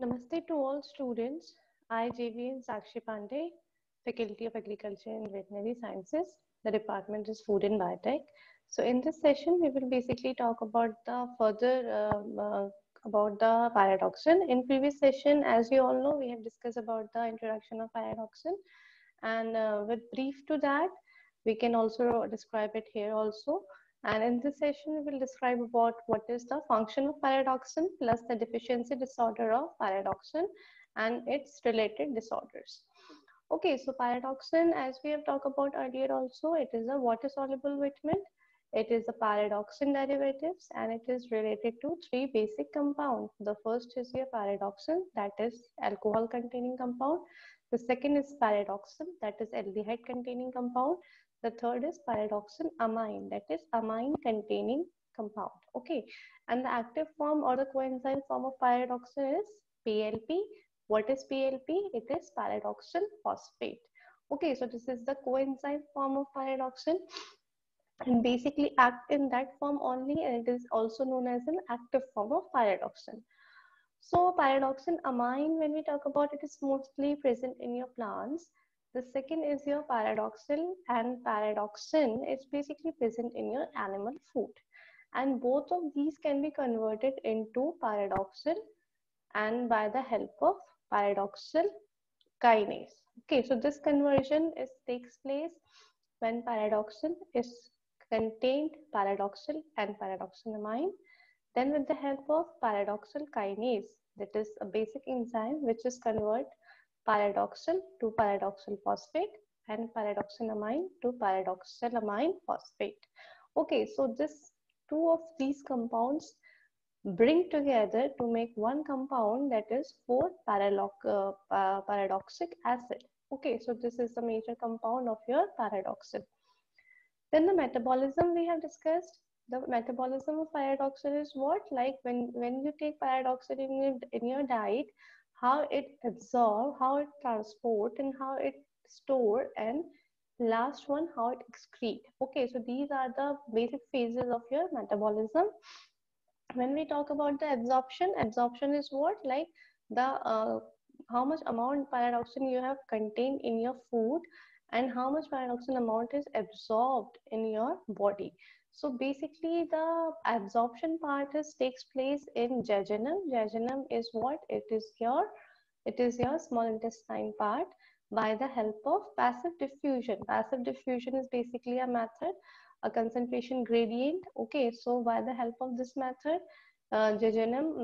Namaste to all students. I, JVN Sakshi Pandey, Faculty of Agriculture and Veterinary Sciences. The department is Food and Biotech. So in this session, we will basically talk about the about the pyridoxine. In previous session, as you all know, we have discussed about the introduction of pyridoxine, and with brief to that, we can also describe it here also. And in this session, we will describe about what is the function of pyridoxine plus the deficiency disorder of pyridoxine and its related disorders. Okay, so pyridoxine, as we have talked about earlier also, it is a water-soluble vitamin. It is a pyridoxine derivatives and it is related to three basic compounds. The first is your pyridoxine, that is alcohol containing compound. The second is pyridoxine, that is aldehyde containing compound. The third is pyridoxine amine, that is amine containing compound. Okay, and the active form or the coenzyme form of pyridoxine is PLP. What is PLP? It is pyridoxine phosphate. Okay, so this is the coenzyme form of pyridoxine and basically act in that form only, and it is also known as an active form of pyridoxine. So pyridoxine amine, when we talk about it, is mostly present in your plants. The second is your pyridoxine, and pyridoxine is basically present in your animal food. And both of these can be converted into pyridoxine and by the help of pyridoxal kinase. Okay, so this conversion takes place when pyridoxine is contained pyridoxal and pyridoxinamine. Then with the help of pyridoxal kinase, that is a basic enzyme which is convert pyridoxal to pyridoxal phosphate and pyridoxinamine to pyridoxalamine phosphate. Okay, so this two of these compounds bring together to make one compound, that is 4-paradoxic acid. Okay, so this is the major compound of your pyridoxine. Then the metabolism we have discussed. The metabolism of pyridoxine is what? Like when you take pyridoxine in your diet, how it absorb, how it transport, and how it store, and last one, how it excrete. Okay, so these are the basic phases of your metabolism. When we talk about the absorption is what? Like the how much amount pyridoxine you have contained in your food and how much pyridoxine amount is absorbed in your body. So basically the absorption part takes place in jejunum. Jejunum is what? It is your small intestine part by the help of passive diffusion. Passive diffusion is basically a method, a concentration gradient. Okay, so by the help of this method, jejunum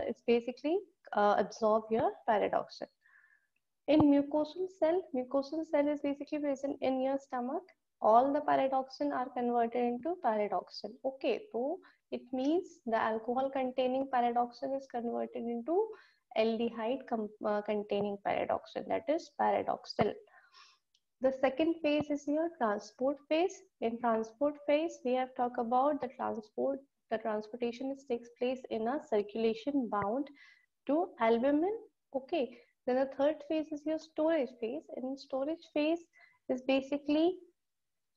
is basically absorb your pyridoxine. In mucosal cell is basically present in your stomach. All the pyridoxine are converted into pyridoxine. Okay, so it means the alcohol containing pyridoxine is converted into aldehyde containing pyridoxine, that is pyridoxal. The second phase is your transport phase. In transport phase, we have talked about the transport. The transportation takes place in a circulation bound to albumin. Okay. Then the third phase is your storage phase. In storage phase is basically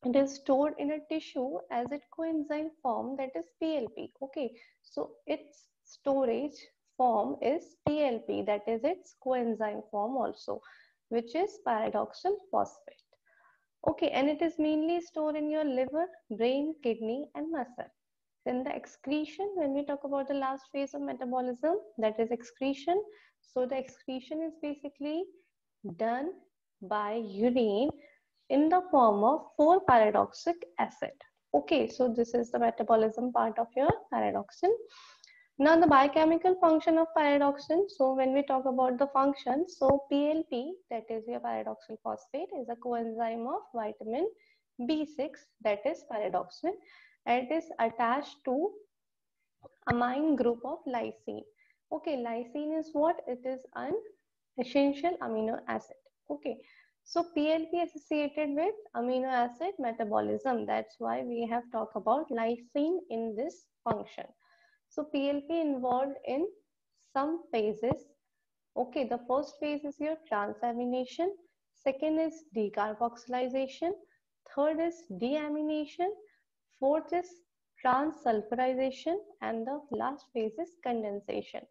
it is stored in a tissue as a coenzyme form, that is PLP. Okay. So its storage form is PLP, that is its coenzyme form also, which is pyridoxal phosphate. Okay, and it is mainly stored in your liver, brain, kidney, and muscle. Then the excretion, when we talk about the last phase of metabolism, that is excretion. So the excretion is basically done by urine in the form of 4-pyridoxic acid. Okay, so this is the metabolism part of your pyridoxine. Now the biochemical function of pyridoxine. So when we talk about the function, so PLP, that is your pyridoxal phosphate, is a coenzyme of vitamin B6, that is pyridoxine, and it is attached to amine group of lysine. Okay, lysine is what? It is an essential amino acid. Okay, so PLP associated with amino acid metabolism. That's why we have talked about lysine in this function. So PLP involved in some phases. Okay, the first phase is your transamination. Second is decarboxylation. Third is deamination. Fourth is transsulfurization. And the last phase is condensation.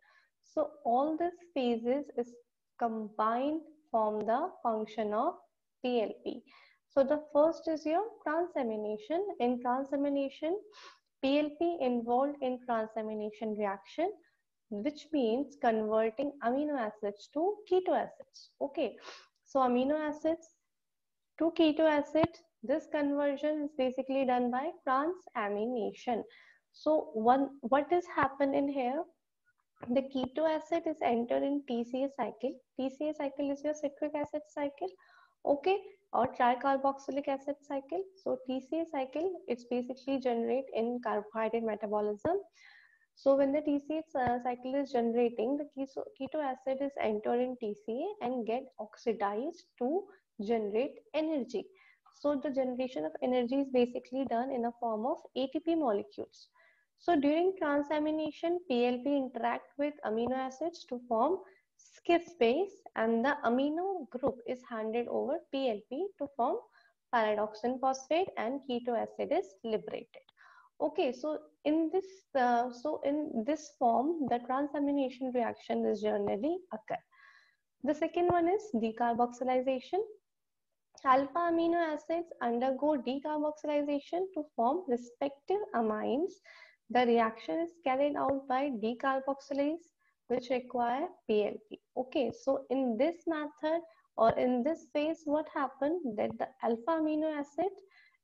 So all these phases is combined form the function of PLP. So the first is your transamination. In transamination, PLP involved in transamination reaction, which means converting amino acids to keto acids. Okay, so amino acids to keto acids, this conversion is basically done by transamination. So what is happen in here? The keto acid is entered in TCA cycle. TCA cycle is your citric acid cycle, okay, or tricarboxylic acid cycle. So TCA cycle, it's basically generate in carbohydrate metabolism. So when the TCA cycle is generating, the keto acid is entered in TCA and get oxidized to generate energy. So the generation of energy is basically done in a form of ATP molecules. So during transamination, PLP interact with amino acids to form cis base, and the amino group is handed over PLP to form pyridoxine phosphate, and keto acid is liberated. Okay, so in this form, the transamination reaction is generally occur. The second one is decarboxylation. Alpha amino acids undergo decarboxylation to form respective amines. The reaction is carried out by decarboxylase, which require PLP. Okay, so in this method or in this phase, what happened that the alpha amino acid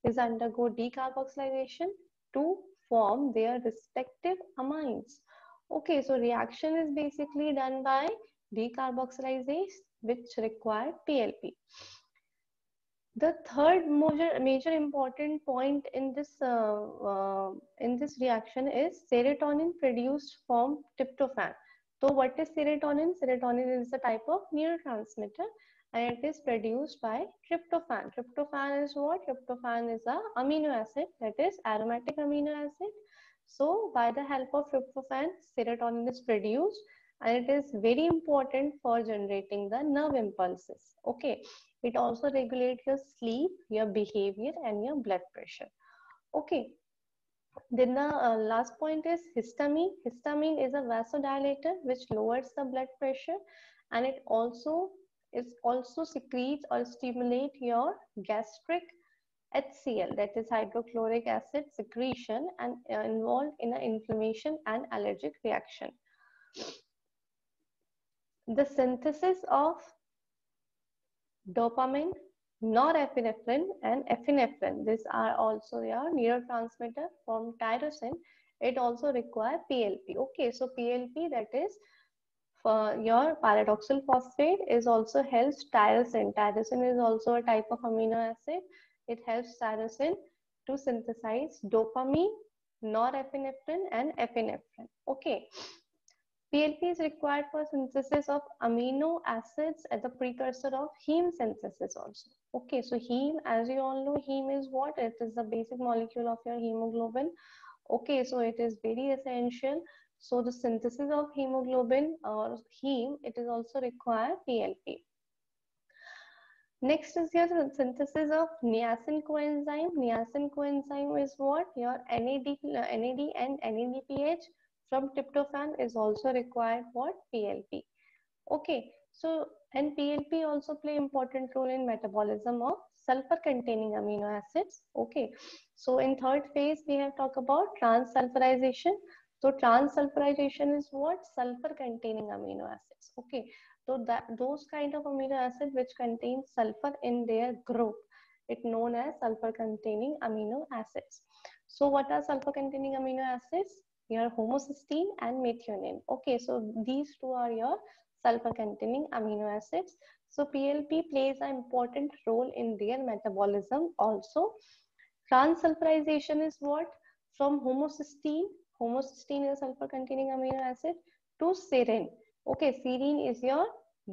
is undergo decarboxylation to form their respective amines. Okay, so reaction is basically done by decarboxylase, which require PLP. The third major important point in this reaction is serotonin produced from tryptophan. So what is serotonin? Serotonin is a type of neurotransmitter and it is produced by tryptophan. Tryptophan is what? Tryptophan is a amino acid, that is aromatic amino acid. So by the help of tryptophan, serotonin is produced and it is very important for generating the nerve impulses. Okay, it also regulates your sleep, your behavior, and your blood pressure. Okay, then the last point is histamine. Histamine is a vasodilator which lowers the blood pressure, and it also secretes or stimulate your gastric HCl, that is hydrochloric acid secretion, and involved in an inflammation and allergic reaction. The synthesis of dopamine, norepinephrine, and epinephrine, these are also your neurotransmitter from tyrosine. It also require PLP. Okay, so PLP, that is for your pyridoxal phosphate, is also helps tyrosine. Tyrosine is also a type of amino acid. It helps tyrosine to synthesize dopamine, norepinephrine, and epinephrine. Okay. PLP is required for synthesis of amino acids as a precursor of heme synthesis also. Okay, so heme, as you all know, heme is what? It is the basic molecule of your hemoglobin. Okay, so it is very essential. So the synthesis of hemoglobin or heme, it is also require PLP. Next is your synthesis of niacin coenzyme. Niacin coenzyme is what? Your NAD and NADPH from tryptophan is also required for PLP. Okay, so and PLP also play important role in metabolism of sulfur containing amino acids. Okay, so in third phase we have talked about transsulfurization. So transsulfurization is what? Sulfur containing amino acids. Okay, so that those kind of amino acids which contain sulfur in their group, it known as sulfur containing amino acids. So what are sulfur containing amino acids? Your homocysteine and methionine. Okay, so these two are your sulfur containing amino acids. So PLP plays an important role in their metabolism also. Transsulfurization is what? From homocysteine is sulfur containing amino acid, to serine. Okay, serine is your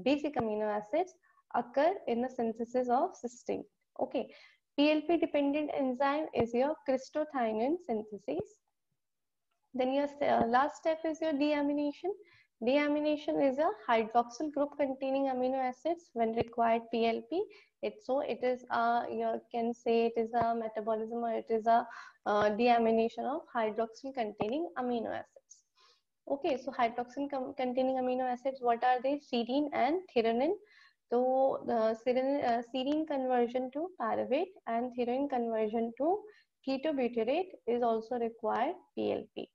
basic amino acids occur in the synthesis of cysteine. Okay, PLP dependent enzyme is your cystathionine synthesis. Then your last step is your deamination. Deamination is a hydroxyl group containing amino acids when required PLP. It is you can say it is a metabolism or it is a deamination of hydroxyl containing amino acids. Okay, so hydroxin containing amino acids, what are they? Serine and threonine. So the serine conversion to pyruvate and threonine conversion to ketobutyrate is also required PLP.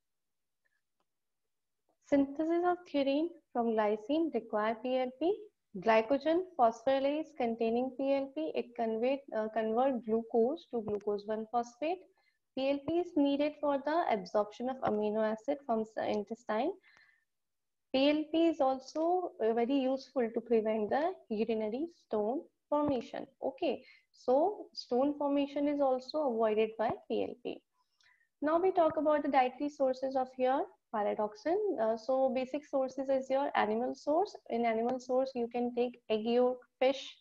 Synthesis of threonine from glycine require PLP. Glycogen phosphorylase containing PLP, it convert glucose to glucose 1-phosphate. PLP is needed for the absorption of amino acid from the intestine. PLP is also very useful to prevent the urinary stone formation. Okay, so stone formation is also avoided by PLP. Now we talk about the dietary sources of your pyridoxine. So basic sources is your animal source. In animal source, you can take egg yolk, fish,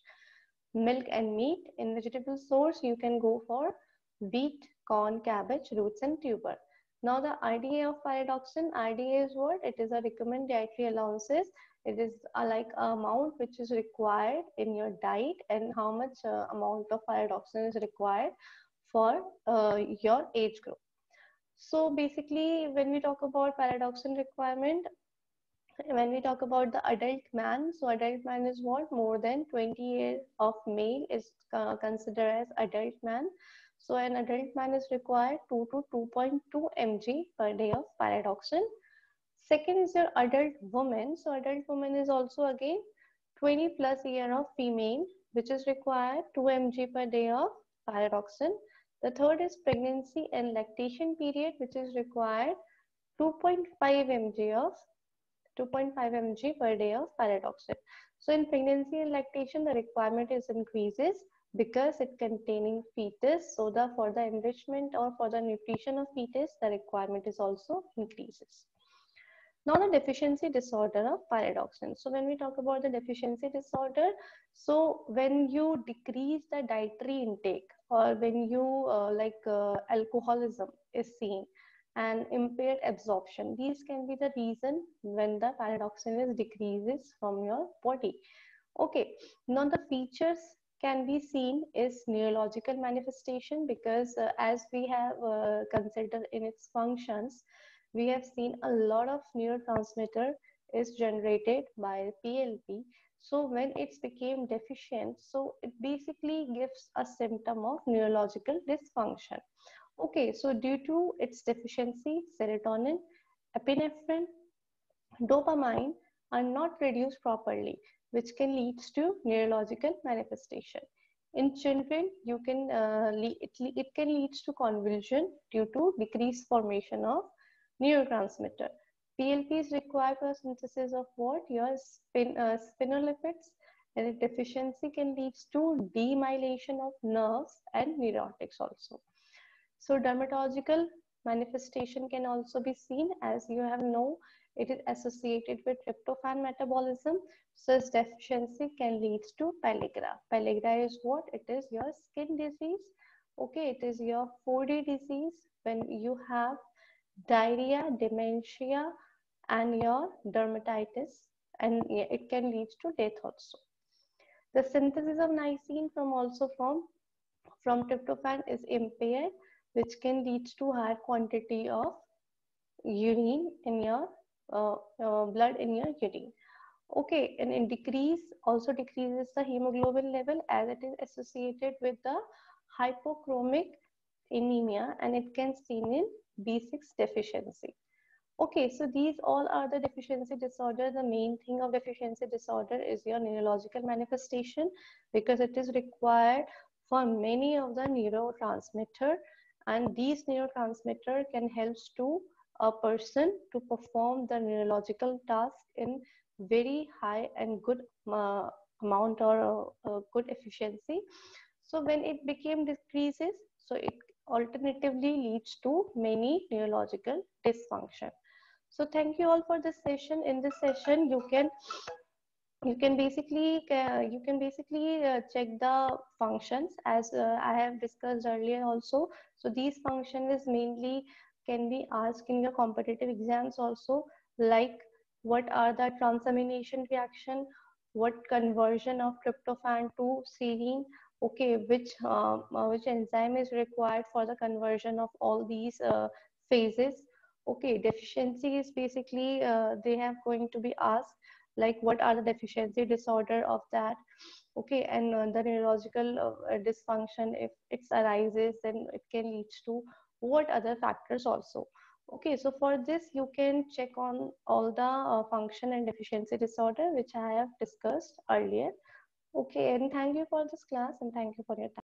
milk and meat. In vegetable source, you can go for wheat, corn, cabbage, roots and tuber. Now the IDA of pyridoxine, IDA is what? It is a recommended dietary allowances. It is like amount which is required in your diet and how much amount of pyridoxine is required for your age group. So basically, when we talk about pyridoxine requirement, when we talk about the adult man, so adult man is what? More than 20 years of male is considered as adult man. So an adult man is required 2 to 2.2 mg per day of pyridoxine. Second is your adult woman. So adult woman is also again 20 plus year of female, which is required 2 mg per day of pyridoxine. The third is pregnancy and lactation period, which is required 2.5 mg of 2.5 mg per day of pyridoxine. So in pregnancy and lactation, the requirement is increases because it containing fetus. So the for the enrichment or for the nutrition of fetus, the requirement is also increases. Now the deficiency disorder of pyridoxine. So when we talk about the deficiency disorder, so when you decrease the dietary intake or when you alcoholism is seen and impaired absorption, these can be the reason when the pyridoxine is decreases from your body. Okay, now the features can be seen is neurological manifestation because as we have considered in its functions, we have seen a lot of neurotransmitter is generated by PLP. So when it's became deficient, so it basically gives a symptom of neurological dysfunction. Okay, so due to its deficiency, serotonin, epinephrine, dopamine are not produced properly, which can lead to neurological manifestation. In children, you can it can lead to convulsion due to decreased formation of neurotransmitter. PLP is required for synthesis of what? Your sphingolipids, and its deficiency can lead to demyelination of nerves and neurotics also. So dermatological manifestation can also be seen, as you have known it is associated with tryptophan metabolism. So its deficiency can lead to pellagra. Pellagra is what? It is your skin disease. Okay, it is your 4D disease when you have diarrhea, dementia, and your dermatitis, and it can lead to death also. The synthesis of niacin from tryptophan is impaired, which can lead to higher quantity of urine in your blood in your urine. Okay, and in also decreases the hemoglobin level as it is associated with the hypochromic anemia, and it can seen in B6 deficiency. Okay, so these all are the deficiency disorder. The main thing of deficiency disorder is your neurological manifestation because it is required for many of the neurotransmitter, and these neurotransmitter can help to a person to perform the neurological task in very high and good amount or good efficiency. So when it became decreases, so it alternatively leads to many neurological dysfunction. So thank you all for this session. In this session, you can basically check the functions as I have discussed earlier also. So these functions is mainly can be asked in your competitive exams also, like what are the transamination reaction, what conversion of tryptophan to serine, okay, which enzyme is required for the conversion of all these phases. Okay, deficiency is basically they have going to be asked like what are the deficiency disorder of that. Okay, and the neurological dysfunction, if it arises, then it can lead to what other factors also. Okay, so for this you can check on all the function and deficiency disorder which I have discussed earlier. Okay, and thank you for this class and thank you for your time.